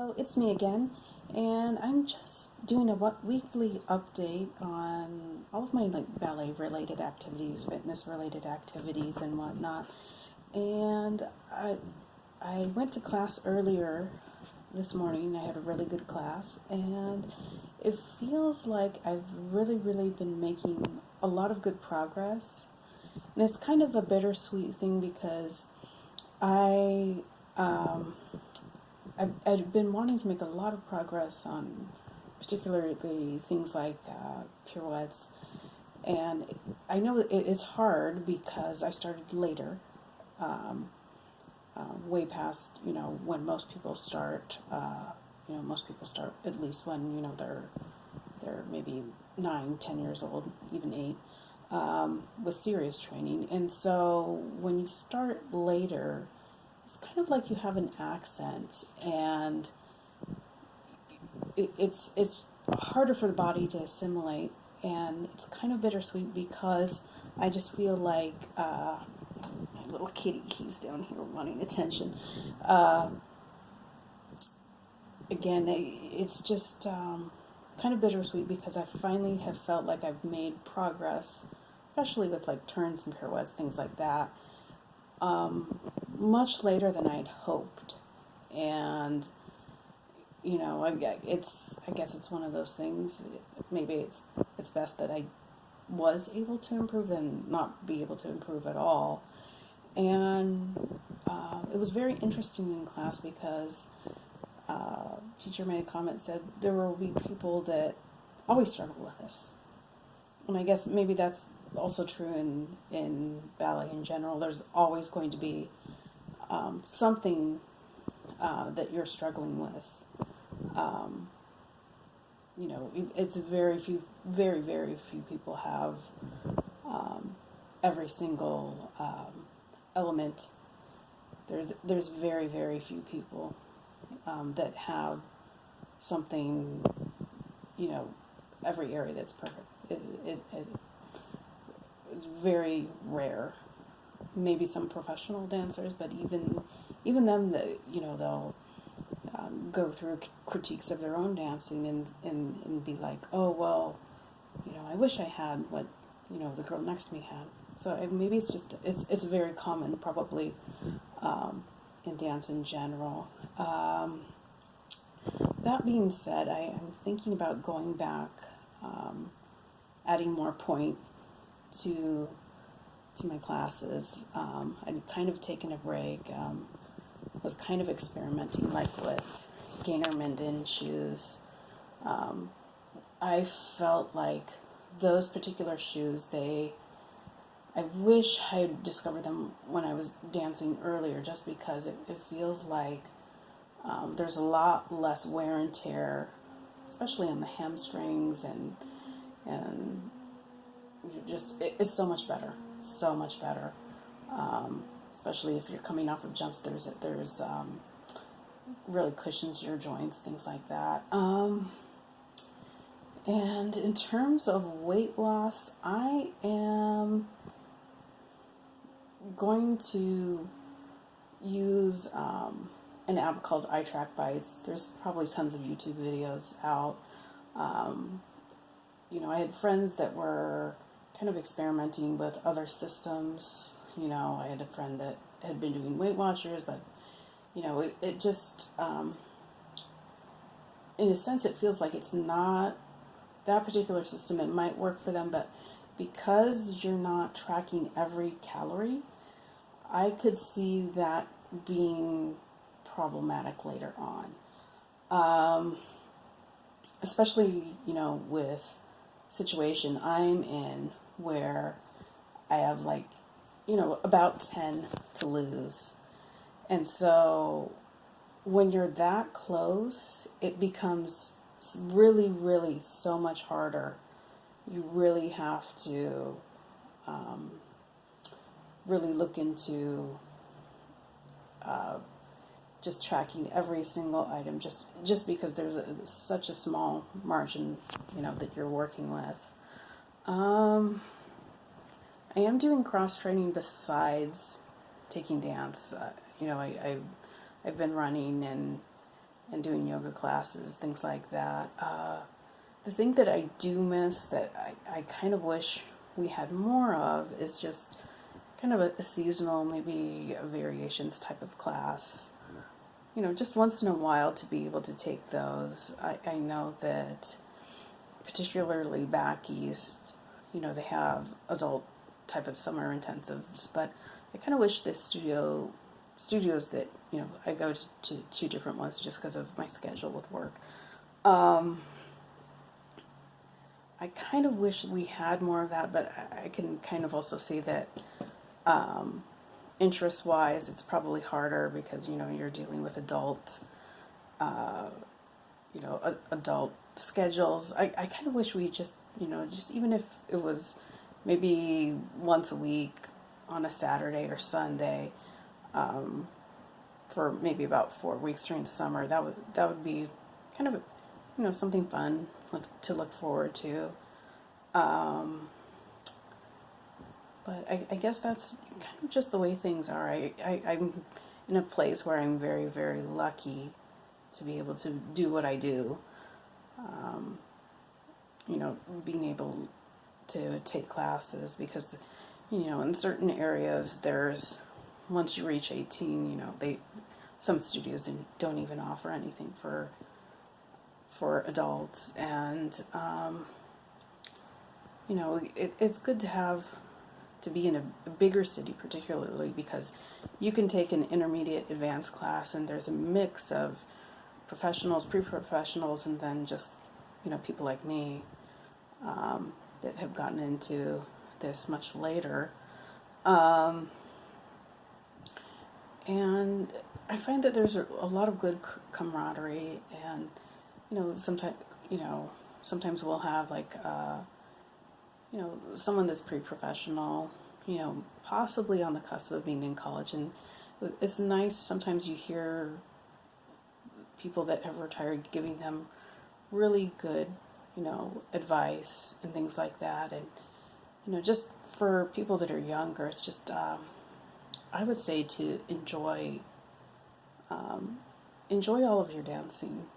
Hello, it's me again, and I'm just doing a weekly update on all of my ballet related activities, fitness related activities, and whatnot. And I went to class earlier this morning. I had a really good class, and it feels like I've really been making a lot of good progress. And it's kind of a bittersweet thing because I um, I've been wanting to make a lot of progress on particularly things like pirouettes, and I know it's hard because I started later, um, way past when most people start. Most people start at least when they're maybe 9, 10 years old, even 8, with serious training. And so when you start later, it's kind of like you have an accent, and it's harder for the body to assimilate, and it's kind of bittersweet because I just feel like my little kitty, he's down here wanting attention. Uh, Again, it's just kind of bittersweet because I finally have felt like I've made progress, especially with like turns and pirouettes, things like that, much later than I'd hoped. And I guess it's one of those things. Maybe it's best that I was able to improve than not be able to improve at all. And it was very interesting in class because teacher made a comment, said there will be people that always struggle with this. And I guess maybe that's also true in ballet in general. There's always going to be something that you're struggling with. It's very few people have every single element. There's very few people that have something, every area that's perfect. It's very rare. Maybe some professional dancers, but even them, that they'll go through critiques of their own dancing and be like, oh well, I wish I had what the girl next to me had. So maybe it's very common probably in dance in general. That being said, I am thinking about going back, adding more point to my classes. I'd kind of taken a break. Was kind of experimenting like with Gainer Minden shoes. I felt like those particular shoes, I wish I had discovered them when I was dancing earlier, just because it feels like there's a lot less wear and tear, especially on the hamstrings, and it's so much better, so much better. Especially if you're coming off of jumps, there's really cushions your joints, things like that. And in terms of weight loss, I am going to use an app called iTrack Bites. There's probably tons of YouTube videos out. I had friends that were kind of experimenting with other systems. I had a friend that had been doing Weight Watchers, but it just in a sense it feels like it's not that particular system. It might work for them, but because you're not tracking every calorie, I could see that being problematic later on. Especially, with situation I'm in where I have about 10 to lose. And so when you're that close, it becomes really so much harder. You really have to really look into just tracking every single item, just because there's such a small margin, that you're working with. I am doing cross training besides taking dance. I've been running and doing yoga classes, things like that. The thing that I do miss that I kind of wish we had more of is just kind of a seasonal, maybe a variations type of class. Just once in a while to be able to take those. I know that particularly back east, they have adult type of summer intensives, but I kind of wish the studios that, I go to two different ones just because of my schedule with work. I kind of wish we had more of that, but I can kind of also see that interest-wise, it's probably harder because, you're dealing with adult schedules. I kind of wish we just even if it was maybe once a week on a Saturday or Sunday, for maybe about 4 weeks during the summer, that would be kind of something fun to look forward to. But I guess that's kind of just the way things are. I'm in a place where I'm very, very lucky to be able to do what I do. Being able to take classes because, in certain areas once you reach 18, some studios don't even offer anything for adults. And, it's good to be in a bigger city, particularly because you can take an intermediate advanced class and there's a mix of professionals, pre-professionals, and then just, people like me that have gotten into this much later. And I find that there's a lot of good camaraderie, and, sometimes we'll have someone that's pre-professional, possibly on the cusp of being in college, and it's nice. Sometimes you hear people that have retired giving them really good, advice and things like that. And, just for people that are younger, it's just, I would say to enjoy all of your dancing,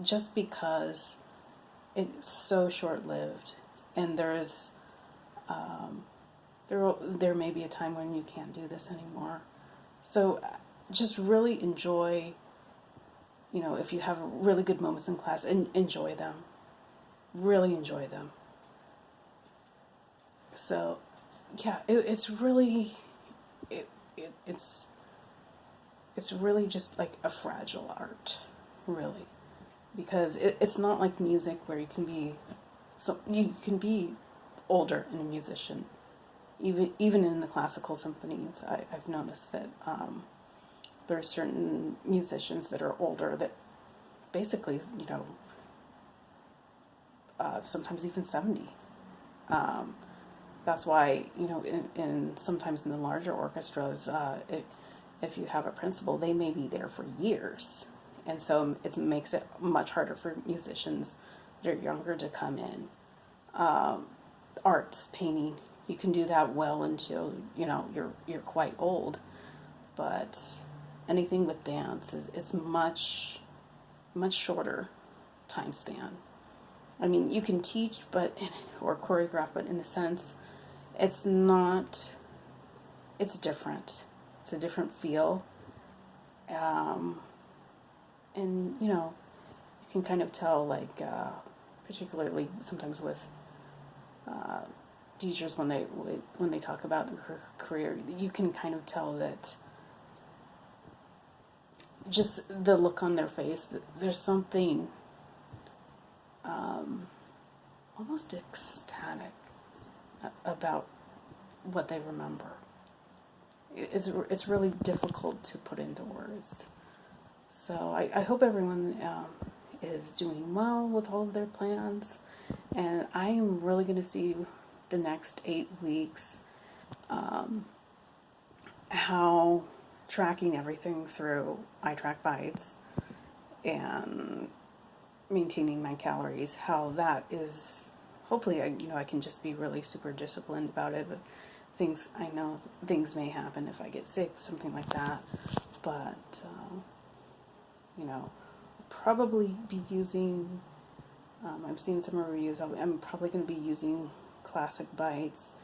just because it's so short-lived, and there may be a time when you can't do this anymore. So just really enjoy, if you have really good moments in class, enjoy them. Really enjoy them. So, yeah, it's really just like a fragile art, really, because it's not like music where you can be older and a musician. Even in the classical symphonies, I've noticed that there are certain musicians that are older that basically, sometimes even 70. That's why, in sometimes in the larger orchestras, if you have a principal, they may be there for years. And so it makes it much harder for musicians that are younger to come in. Arts, painting, you can do that well until, you're quite old. But anything with dance is much, much shorter time span. I mean, you can teach, or choreograph, but in a sense, it's different. It's a different feel. And, you can kind of tell, particularly sometimes with teachers when they talk about their career, you can kind of tell that just the look on their face, that there's something almost ecstatic about what they remember. It's really difficult to put into words. So I hope everyone is doing well with all of their plans, and I am really going to see the next 8 weeks how tracking everything through iTrack Bites and maintaining my calories, how that is. Hopefully I can just be really super disciplined about it, but I know things may happen if I get sick, something like that, but probably be using, I've seen some reviews, I'm probably going to be using classic bites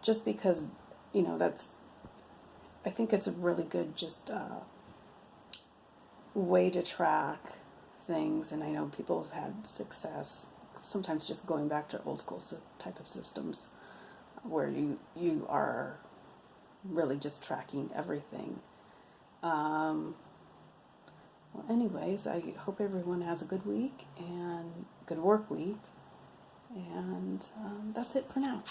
just because, I think it's a really good just way to track things, and I know people have had success sometimes just going back to old school type of systems where you are really just tracking everything. Well, anyways, I hope everyone has a good week and good work week, and that's it for now.